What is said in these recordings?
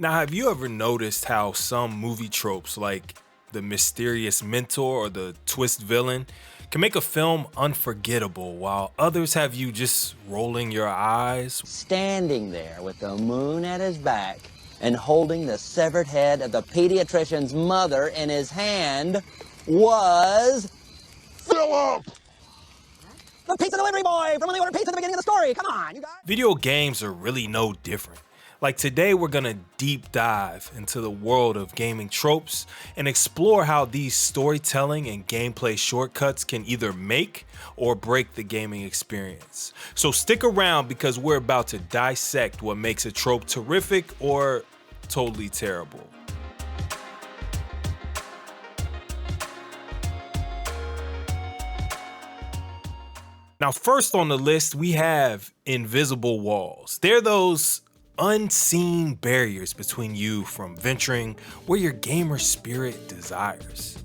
Now, have you ever noticed how some movie tropes, like the mysterious mentor or the twist villain, can make a film unforgettable, while others have you just rolling your eyes? Standing there with the moon at his back and holding the severed head of the pediatrician's mother in his hand was Philip! The pizza delivery boy from when they ordered pizza at the beginning of the story. Come on, you guys. Video games are really no different. Like today, we're gonna deep dive into the world of gaming tropes and explore how these storytelling and gameplay shortcuts can either make or break the gaming experience. So stick around because we're about to dissect what makes a trope terrific or totally terrible. Now, first on the list, we have invisible walls. They're those unseen barriers between you from venturing where your gamer spirit desires.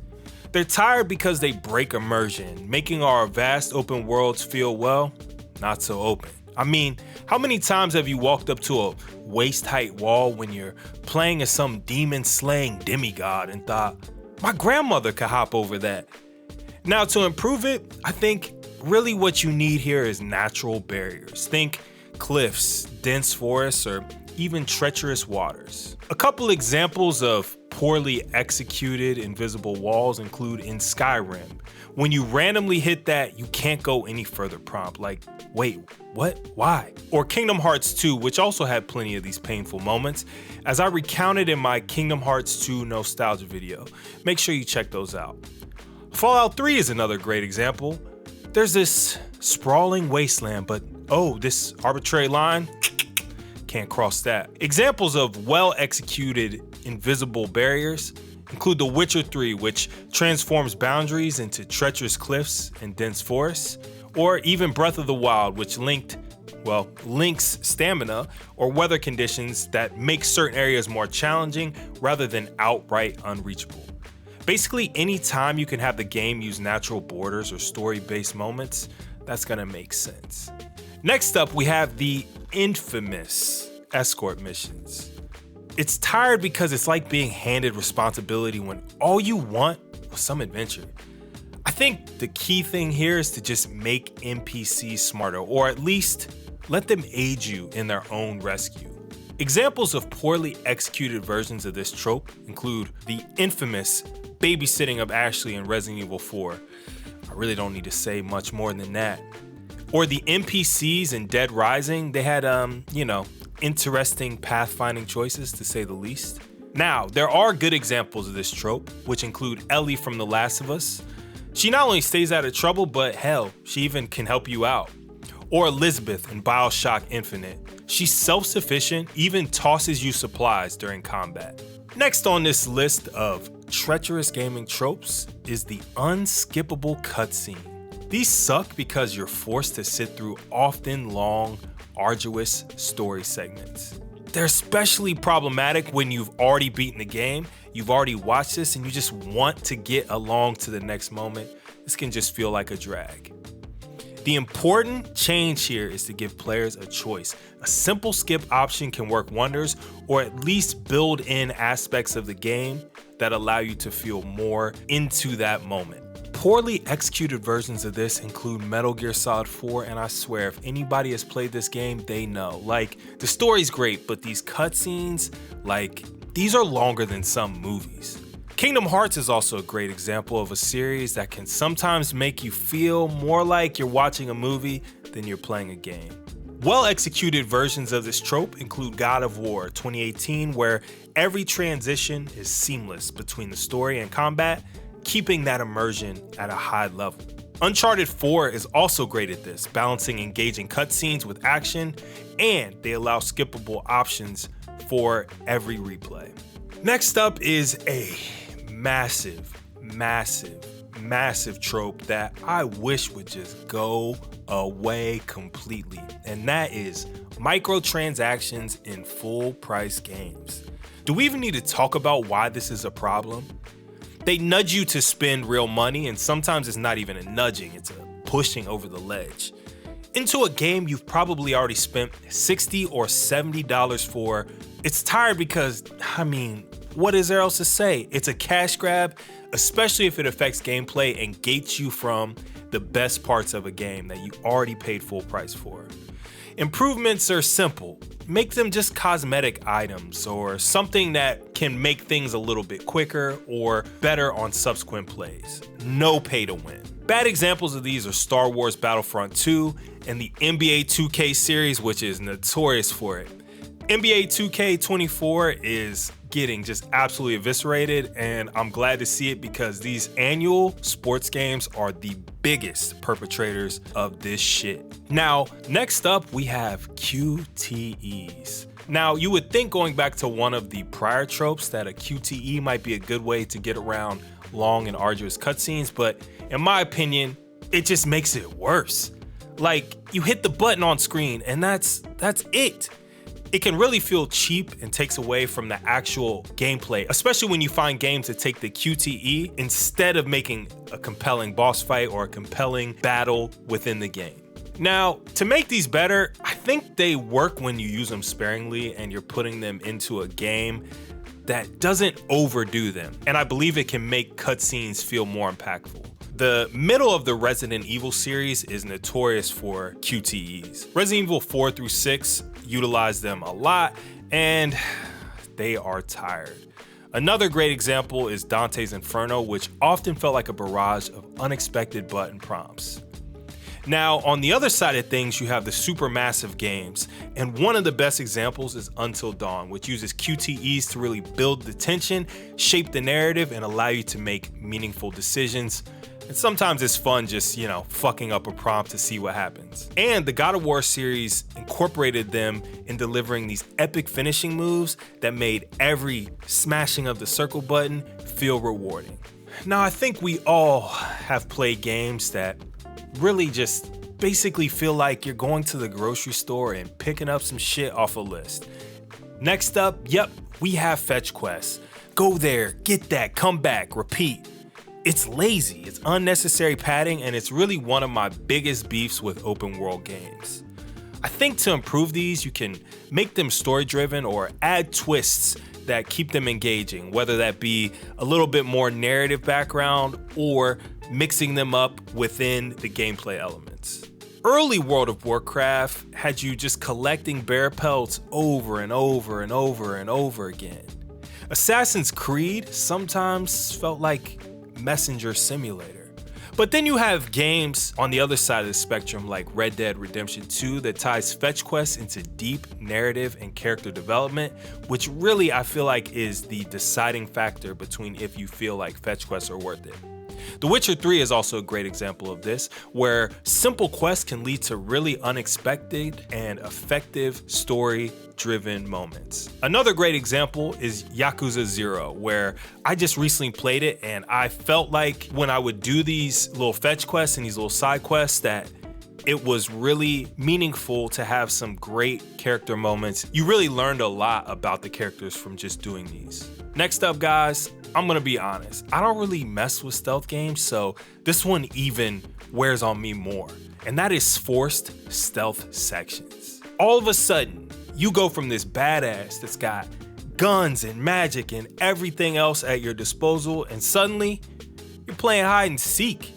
They're tired because they break immersion, making our vast open worlds feel, well, not so open. I mean, how many times have you walked up to a waist-height wall when you're playing as some demon-slaying demigod and thought, my grandmother could hop over that? Now, to improve it, I think really what you need here is natural barriers. Think cliffs, dense forests, or even treacherous waters. A couple examples of poorly executed invisible walls include in Skyrim. When you randomly hit that, you can't go any further prompt, like, wait, what, why? Or Kingdom Hearts 2, which also had plenty of these painful moments, as I recounted in my Kingdom Hearts 2 nostalgia video. Make sure you check those out. Fallout 3 is another great example. There's this sprawling wasteland, but oh, this arbitrary line, can't cross that. Examples of well-executed invisible barriers include The Witcher 3, which transforms boundaries into treacherous cliffs and dense forests, or even Breath of the Wild, which links stamina or weather conditions that make certain areas more challenging rather than outright unreachable. Basically, any time you can have the game use natural borders or story-based moments, that's gonna make sense. Next up, we have the infamous Escort Missions. It's tired because it's like being handed responsibility when all you want was some adventure. I think the key thing here is to just make NPCs smarter, or at least let them aid you in their own rescue. Examples of poorly executed versions of this trope include the infamous babysitting of Ashley in Resident Evil 4. I really don't need to say much more than that. Or the NPCs in Dead Rising, they had, interesting pathfinding choices to say the least. Now, there are good examples of this trope, which include Ellie from The Last of Us. She not only stays out of trouble, but hell, she even can help you out. Or Elizabeth in BioShock Infinite. She's self-sufficient, even tosses you supplies during combat. Next on this list of treacherous gaming tropes is the unskippable cutscene. These suck because you're forced to sit through often long, arduous story segments. They're especially problematic when you've already beaten the game, you've already watched this, and you just want to get along to the next moment. This can just feel like a drag. The important change here is to give players a choice. A simple skip option can work wonders, or at least build in aspects of the game that allow you to feel more into that moment. Poorly executed versions of this include Metal Gear Solid 4, and I swear if anybody has played this game, they know. Like, the story's great, but these cutscenes, these are longer than some movies. Kingdom Hearts is also a great example of a series that can sometimes make you feel more like you're watching a movie than you're playing a game. Well-executed versions of this trope include God of War 2018, where every transition is seamless between the story and combat, keeping that immersion at a high level. Uncharted 4 is also great at this, balancing engaging cutscenes with action, and they allow skippable options for every replay. Next up is a massive trope that I wish would just go away completely, and that is microtransactions in full-price games. Do we even need to talk about why this is a problem? They nudge you to spend real money, and sometimes it's not even a nudging, it's a pushing over the ledge. into a game you've probably already spent $60 or $70 for. It's tired because, I mean, what is there else to say? It's a cash grab, especially if it affects gameplay and gates you from the best parts of a game that you already paid full price for. Improvements are simple. Make them just cosmetic items or something that can make things a little bit quicker or better on subsequent plays. No pay to win. Bad examples of these are Star Wars Battlefront 2 and the NBA 2K series, which is notorious for it. NBA 2K24 is getting just absolutely eviscerated, and I'm glad to see it because these annual sports games are the biggest perpetrators of this shit. Now, next up, we have QTEs. Now, you would think going back to one of the prior tropes that a QTE might be a good way to get around long and arduous cutscenes, but in my opinion, it just makes it worse. Like, you hit the button on screen and that's it. It can really feel cheap and takes away from the actual gameplay, especially when you find games that take the QTE instead of making a compelling boss fight or a compelling battle within the game. Now, to make these better, I think they work when you use them sparingly and you're putting them into a game that doesn't overdo them, and I believe it can make cutscenes feel more impactful. The middle of the Resident Evil series is notorious for QTEs. Resident Evil 4 through 6 utilize them a lot, and they are tired. Another great example is Dante's Inferno, which often felt like a barrage of unexpected button prompts. Now, on the other side of things, you have the supermassive games, and one of the best examples is Until Dawn, which uses QTEs to really build the tension, shape the narrative, and allow you to make meaningful decisions. And sometimes it's fun just, fucking up a prompt to see what happens. And the God of War series incorporated them in delivering these epic finishing moves that made every smashing of the circle button feel rewarding. Now, I think we all have played games that really just basically feel like you're going to the grocery store and picking up some shit off a list. Next up, we have fetch quests. Go there, get that, come back, repeat. It's lazy, it's unnecessary padding, and it's really one of my biggest beefs with open world games. I think to improve these, you can make them story driven or add twists that keep them engaging, whether that be a little bit more narrative background or mixing them up within the gameplay elements. Early World of Warcraft had you just collecting bear pelts over and over and over and over again. Assassin's Creed sometimes felt like Messenger Simulator. But then you have games on the other side of the spectrum like Red Dead Redemption 2 that ties fetch quests into deep narrative and character development, which really I feel like is the deciding factor between if you feel like fetch quests are worth it. The Witcher 3 is also a great example of this, where simple quests can lead to really unexpected and effective story-driven moments. Another great example is Yakuza 0, where I just recently played it and I felt like when I would do these little fetch quests and these little side quests that it was really meaningful to have some great character moments. You really learned a lot about the characters from just doing these. Next up, guys, I'm gonna be honest. I don't really mess with stealth games, so this one even wears on me more. And that is forced stealth sections. All of a sudden, you go from this badass that's got guns and magic and everything else at your disposal, and suddenly, you're playing hide and seek.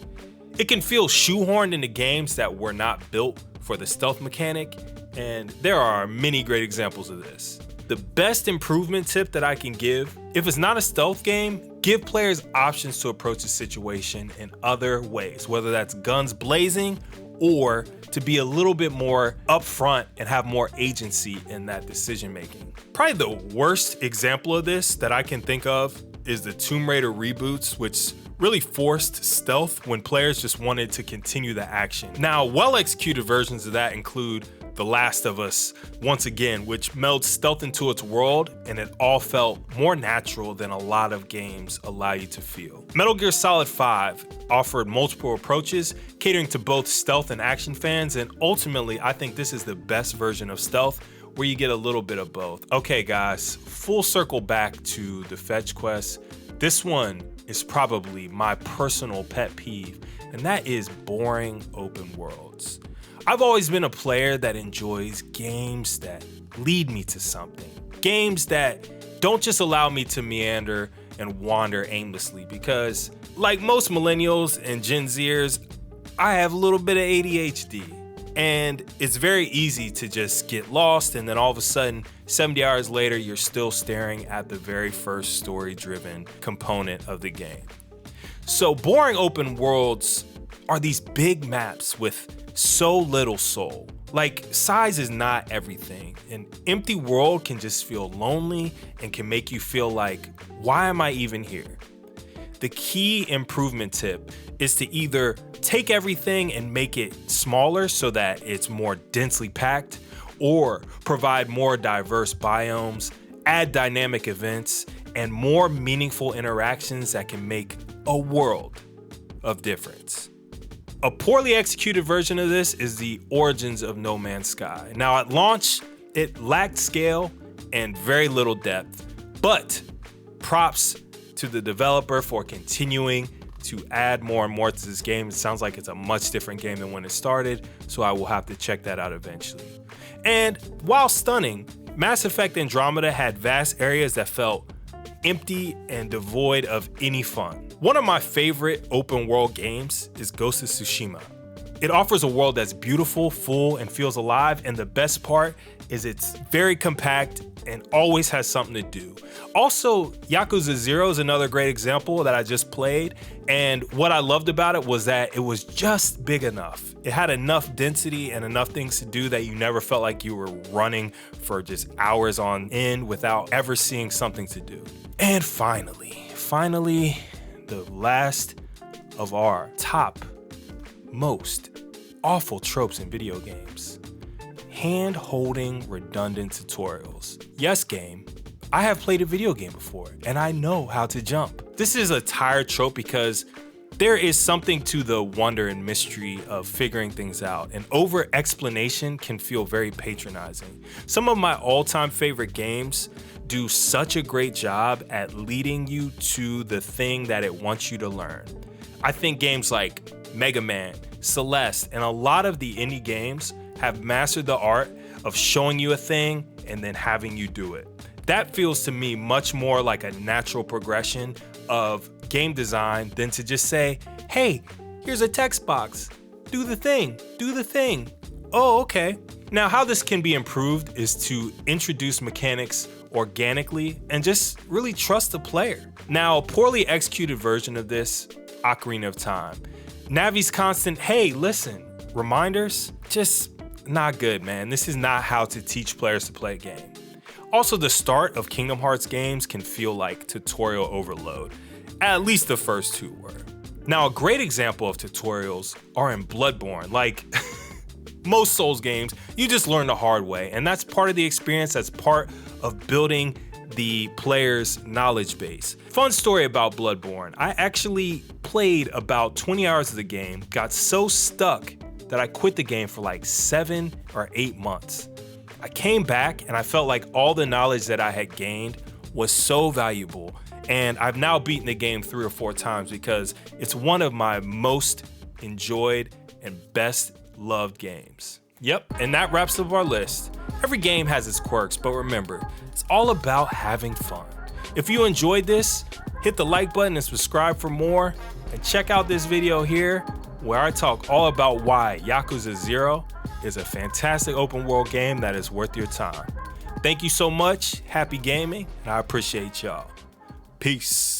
It can feel shoehorned into games that were not built for the stealth mechanic, and there are many great examples of this. The best improvement tip that I can give, if it's not a stealth game, give players options to approach the situation in other ways, whether that's guns blazing or to be a little bit more upfront and have more agency in that decision making. Probably the worst example of this that I can think of is the Tomb Raider reboots, which really forced stealth when players just wanted to continue the action. Now, well-executed versions of that include The Last of Us, once again, which melds stealth into its world, and it all felt more natural than a lot of games allow you to feel. Metal Gear Solid 5 offered multiple approaches, catering to both stealth and action fans, and ultimately, I think this is the best version of stealth, where you get a little bit of both. Okay, guys, full circle back to the fetch quest. This one is probably my personal pet peeve, and that is boring open worlds. I've always been a player that enjoys games that lead me to something. Games that don't just allow me to meander and wander aimlessly, because like most millennials and Gen Zers, I have a little bit of ADHD. And it's very easy to just get lost, and then all of a sudden, 70 hours later, you're still staring at the very first story-driven component of the game. So boring open worlds are these big maps with so little soul. Like, size is not everything. An empty world can just feel lonely and can make you feel like, why am I even here? The key improvement tip is to either take everything and make it smaller so that it's more densely packed, or provide more diverse biomes, add dynamic events, and more meaningful interactions that can make a world of difference. A poorly executed version of this is the Origins of No Man's Sky. Now at launch, it lacked scale and very little depth, but props to the developer for continuing to add more and more to this game. It sounds like it's a much different game than when it started, so I will have to check that out eventually. And while stunning, Mass Effect Andromeda had vast areas that felt empty and devoid of any fun. One of my favorite open world games is Ghost of Tsushima. It offers a world that's beautiful, full, and feels alive, and the best part is it's very compact and always has something to do. Also, Yakuza 0 is another great example that I just played, and what I loved about it was that it was just big enough. It had enough density and enough things to do that you never felt like you were running for just hours on end without ever seeing something to do. And finally, the last of our top most awful tropes in video games: hand-holding redundant tutorials. Yes, game, I have played a video game before and I know how to jump. This is a tired trope because there is something to the wonder and mystery of figuring things out, and over-explanation can feel very patronizing. Some of my all-time favorite games do such a great job at leading you to the thing that it wants you to learn. I think games like Mega Man, Celeste, and a lot of the indie games have mastered the art of showing you a thing and then having you do it. That feels to me much more like a natural progression of game design than to just say, hey, here's a text box, do the thing. Oh, okay. Now, how this can be improved is to introduce mechanics organically and just really trust the player. Now, a poorly executed version of this, Ocarina of Time. Navi's constant, hey, listen, reminders, just not good, man. This is not how to teach players to play a game. Also, the start of Kingdom Hearts games can feel like tutorial overload. At least the first two were. Now, a great example of tutorials are in Bloodborne. Like most Souls games, you just learn the hard way, and that's part of the experience. That's part of building the player's knowledge base. Fun story about Bloodborne. I actually played about 20 hours of the game, got so stuck that I quit the game for like 7 or 8 months. I came back and I felt like all the knowledge that I had gained was so valuable, and I've now beaten the game 3 or 4 times because it's one of my most enjoyed and best loved games. Yep, and that wraps up our list. Every game has its quirks, but remember, it's all about having fun. If you enjoyed this, hit the like button and subscribe for more, and check out this video here where I talk all about why Yakuza 0 is a fantastic open world game that is worth your time. Thank you so much, happy gaming, and I appreciate y'all. Peace.